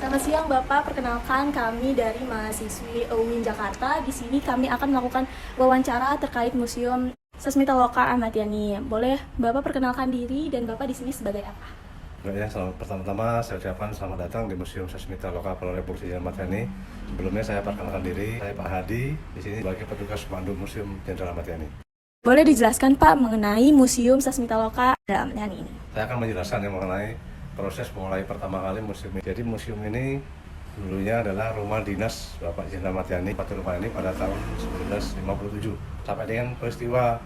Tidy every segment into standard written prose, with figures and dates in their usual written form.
Selamat siang Bapak, perkenalkan kami dari mahasiswi UIN Jakarta. Di sini kami akan melakukan wawancara terkait Museum Sasmita Loka Ahmad Yani. Boleh Bapak perkenalkan diri dan Bapak di sini sebagai apa? Ya, selamat pertama-tama saya ucapkan selamat datang di Museum Sasmita Loka Pahlawan Revolusi Ahmad Yani. Sebelumnya saya perkenalkan diri, saya Pak Hadi, di sini sebagai petugas pemandu Museum Jenderal Ahmad Yani. Boleh dijelaskan Pak mengenai Museum Sasmita Loka Ahmad Yani ini? Saya akan menjelaskan mengenai proses mulai pertama kali museum ini. Jadi museum ini dulunya adalah rumah dinas Bapak Jenderal Ahmad Yani Patul ini pada tahun 1957 sampai dengan peristiwa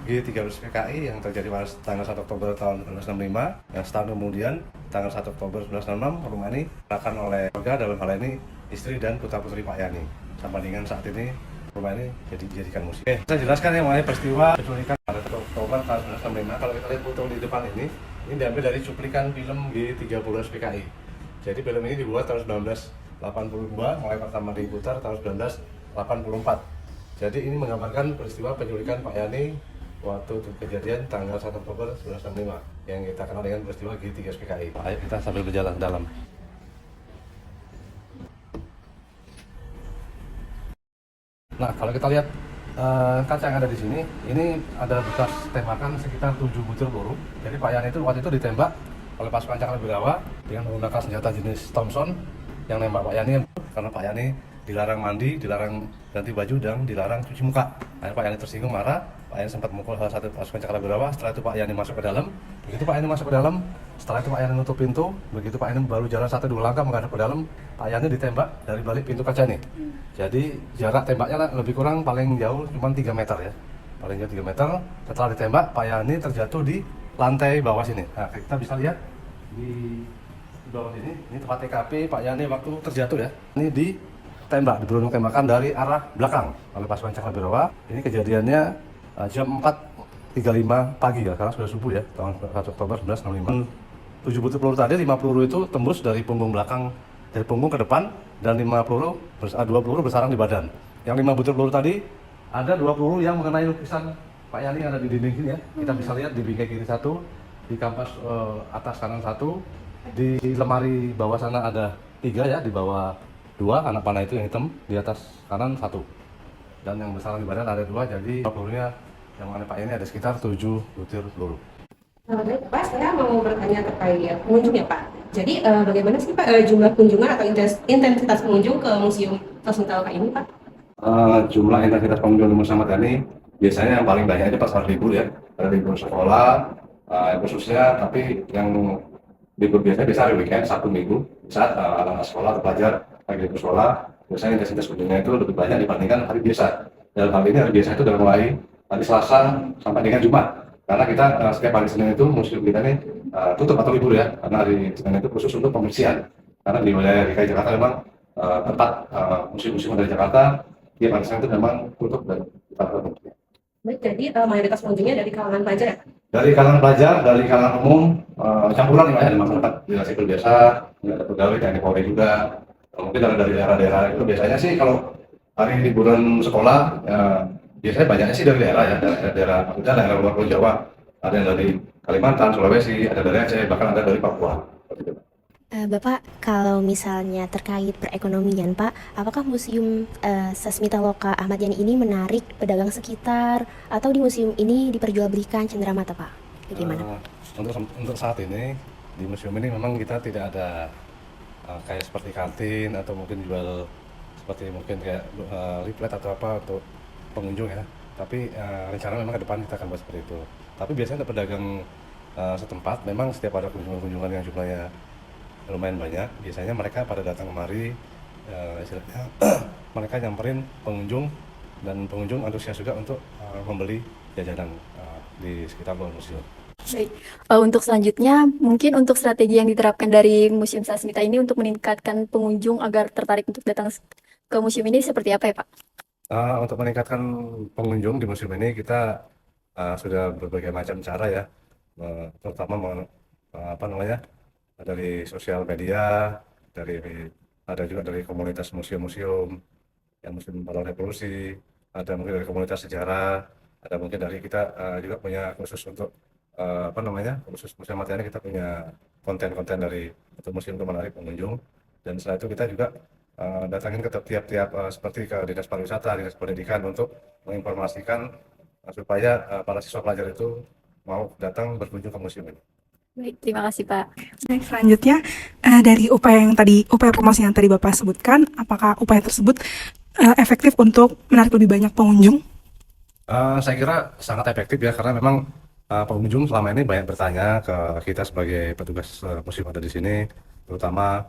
G13 PKI yang terjadi pada tanggal 1 Oktober tahun 1965. Yang setahun kemudian tanggal 1 Oktober 1966 rumah ini digunakan oleh keluarga, dalam hal ini istri dan putra-putri Pak Yani. Sampai dengan saat ini rumah ini dijadikan museum. Oke, saya jelaskan mengenai peristiwa penculikan pada 1 Oktober tahun 1965. Kalau kita lihat foto di depan ini diambil dari cuplikan film G13 PKI. Jadi film ini dibuat tahun 1982, mulai pertama diputar tahun 1984. Jadi ini menggambarkan peristiwa penculikan Pak Yani waktu kejadian tanggal 1 Oktober 1965 yang kita kenal dengan peristiwa G13 PKI. Ayo kita sambil berjalan ke dalam. Nah, kalau kita lihat kaca yang ada di sini, ini ada bekas tembakan sekitar 7 butir peluru. Jadi Pak Yani itu waktu itu ditembak oleh pasukan Cakrawirawa dengan menggunakan senjata jenis Thompson yang nembak Pak Yani karena Pak Yani dilarang mandi, dilarang ganti baju, dan dilarang cuci muka. Akhirnya Pak Yani tersinggung, marah. Pak Yani sempat memukul salah satu pasukan Cakrawirawa. Setelah itu Pak Yani masuk ke dalam. Begitu Pak Yani masuk ke dalam, setelah itu Pak Yani nutup pintu. Begitu Pak Yani baru jalan 1-2 langkah menghadap ke dalam, Pak Yani ditembak dari balik pintu kaca ini. Jadi jarak tembaknya lebih kurang paling jauh cuma 3 meter ya. Paling jauh 3 meter. Setelah ditembak, Pak Yani terjatuh di lantai bawah sini. Nah, kita bisa lihat di bawah sini, ini tempat TKP Pak Yani waktu terjatuh ya. Ini ditembak, diberuntung tembakan dari arah belakang oleh pasukan Cakrawirawa. Ini kejadiannya jam 4.35 pagi ya, karena sudah subuh ya, tahun 1 Oktober 1965. 7 butir peluru tadi, 5 peluru itu tembus dari punggung belakang, dari punggung ke depan, dan 2 peluru bersarang di badan. Yang 5 butir peluru tadi, ada 2 peluru yang mengenai lukisan Pak Yani yang ada di dinding sini ya. Kita bisa lihat di bingkai kiri 1, di kampas atas kanan 1, di lemari bawah sana ada 3 ya, di bawah 2, anak panah itu yang hitam, di atas kanan 1. Dan yang bersarang di badan ada 2, jadi pelurunya yang mengenai Pak Yani ada sekitar 7 butir peluru. Baik, Pak, saya mau bertanya terkait pengunjung ya, Pak. Jadi bagaimana sih Pak jumlah kunjungan atau intensitas pengunjung ke Museum Sasmita Loka ini, Pak? Jumlah intensitas pengunjung di Museum Ahmad Yani biasanya yang paling banyak itu pas hari libur ya, ada libur sekolah khususnya, tapi yang libur biasa hari weekend, Sabtu Minggu, saat anak-anak sekolah atau pelajar lagi libur sekolah, biasanya intensitas kunjungnya itu lebih banyak dibandingkan hari biasa. Dalam hal ini hari biasa itu dari mulai hari Selasa sampai dengan Jumat, karena kita setiap hari Senin itu museum kita ini tutup atau libur ya, karena hari Senin itu khusus untuk pembersihan. Karena di wilayah DKI Jakarta memang tempat museum-museum dari Jakarta tiap hari Senin itu memang tutup dan kita tutup. Baik, jadi mayoritas pengunjungnya dari kalangan pelajar ya, Pak? Dari kalangan pelajar, dari kalangan umum, campuran ya, di masyarakat bila sipil biasa, ada pegawai TNI Polri juga, mungkin ada dari daerah-daerah itu. Biasanya sih kalau hari liburan sekolah, biasanya banyaknya sih dari daerah ya, daerah luar Pulau Jawa, ada yang dari Kalimantan, Sulawesi, ada dari Aceh, bahkan ada dari Papua. Bapak, kalau misalnya terkait perekonomian, Pak, apakah Museum Sasmita Loka Ahmad Yani ini menarik pedagang sekitar atau di museum ini diperjualbelikan cenderamata, Pak? Bagaimana? Untuk saat ini di museum ini memang kita tidak ada kayak seperti kantin atau mungkin jual seperti mungkin kayak leaflet atau apa untuk pengunjung ya. Tapi rencana memang ke depan kita akan buat seperti itu. Tapi biasanya untuk pedagang setempat memang setiap ada kunjungan-kunjungan yang jumlahnya lumayan banyak, biasanya mereka pada datang kemari, istilahnya mereka nyamperin pengunjung, dan pengunjung antusias juga untuk membeli jajanan di sekitar museum. Baik, untuk selanjutnya mungkin untuk strategi yang diterapkan dari Museum Sasmita ini untuk meningkatkan pengunjung agar tertarik untuk datang ke museum ini seperti apa ya Pak? Untuk meningkatkan pengunjung di museum ini kita sudah berbagai macam cara ya, terutama apa namanya, dari sosial media, dari ada juga dari komunitas museum-museum, yang Museum Pahlawan Revolusi, ada mungkin dari komunitas sejarah, ada mungkin dari kita juga punya khusus untuk apa namanya, khusus Museum Ahmad Yani kita punya konten-konten dari untuk museum untuk menarik pengunjung. Dan setelah itu kita juga datangin ke tiap-tiap seperti ke dinas pariwisata, dinas pendidikan untuk menginformasikan supaya para siswa pelajar itu mau datang berkunjung ke museum ini. Baik, terima kasih Pak. Baik, selanjutnya dari upaya promosi yang tadi Bapak sebutkan, apakah upaya tersebut efektif untuk menarik lebih banyak pengunjung? Saya kira sangat efektif ya, karena memang pengunjung selama ini banyak bertanya ke kita sebagai petugas museum ada di sini, terutama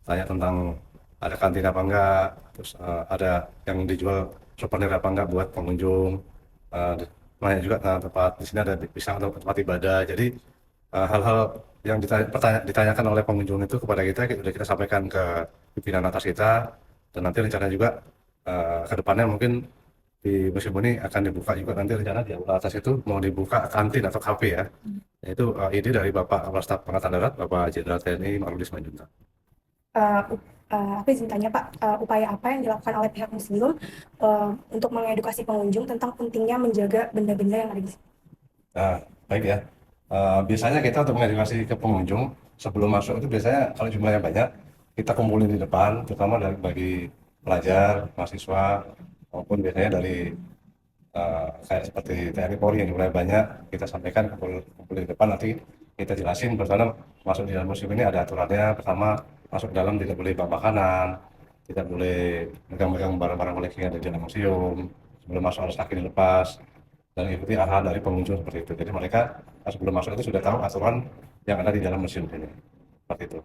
tanya tentang ada kantin apa enggak, terus ada yang dijual souvenir apa enggak buat pengunjung. Banyak juga tempat di sini ada bisa atau tempat ibadah. Jadi hal-hal yang ditanyakan oleh pengunjung itu kepada kita sudah kita sampaikan ke pimpinan atas kita, dan nanti rencana juga ke depannya mungkin di museum ini akan dibuka juga nanti rencana di aula atas itu mau dibuka kantin atau kafe ya. Itu ide dari Bapak Kepala Staf Angkatan Darat, Bapak Jenderal TNI Maruli Simanjuntak. Aku izin tanya Pak, upaya apa yang dilakukan oleh pihak museum untuk mengedukasi pengunjung tentang pentingnya menjaga benda-benda yang ada di sini? Baik ya. Biasanya kita untuk mengedukasi ke pengunjung sebelum masuk itu biasanya kalau jumlahnya banyak kita kumpulin di depan, terutama bagi pelajar, mahasiswa, maupun biasanya dari kayak seperti TNI Polri yang jumlahnya banyak, kita sampaikan kumpul di depan, nanti kita jelasin bagaimana masuk di dalam museum ini ada aturannya. Pertama, masuk dalam tidak boleh bawa makanan, tidak boleh megang-megang barang-barang koleksi yang ada di dalam museum, sebelum masuk harus kaki dilepas, dan ikuti arahan dari pengunjung seperti itu. Jadi mereka sebelum masuk itu sudah tahu aturan yang ada di dalam museum ini, seperti itu.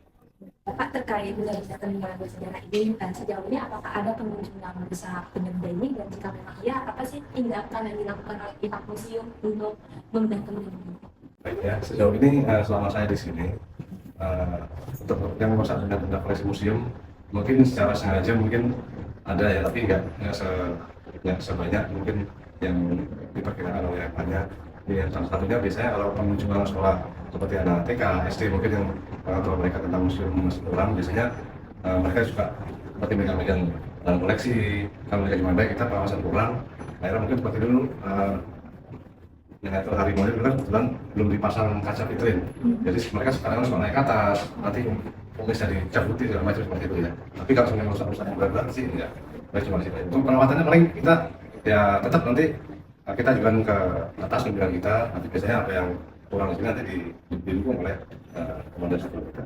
Bapak, terkait benda-benda peninggalan bersejarah ini, sejauh ini apakah ada pengunjung yang berusaha benda ini, dan jika memang iya, apa sih tindakan yang dilakukan oleh pihak museum untuk membantu ini? Baik ya, sejauh ini selama saya di sini untuk yang merusak benda-benda koleksi museum mungkin secara sengaja mungkin ada ya, tapi nggak sebanyak mungkin yang diperkirakan oleh yang banyak. Yang salah satunya biasanya kalau pengunjung anak sekolah seperti anak TK, SD mungkin yang pengetahuan mereka tentang museum masih kurang, biasanya mereka juga seperti megang-megang dalam koleksi. Kalau mereka cuma baik, kita pengawasan kurang, akhirnya mungkin seperti dulu yang itu harimau itu kan kebetulan belum dipasang kaca vitrin, jadi mereka sekarang suka naik ke atas, nanti mungkin bisa dicabuti segala macam seperti itu ya. Tapi kalau sampai rusak-rusak yang berat sih enggak, cuma di situ. Untuk perawatannya paling kita ya tetap nanti kita ajukan ke atas pimpinan kita, nanti biasanya apa yang kurang di sini nanti didukung oleh komandan satuan kita.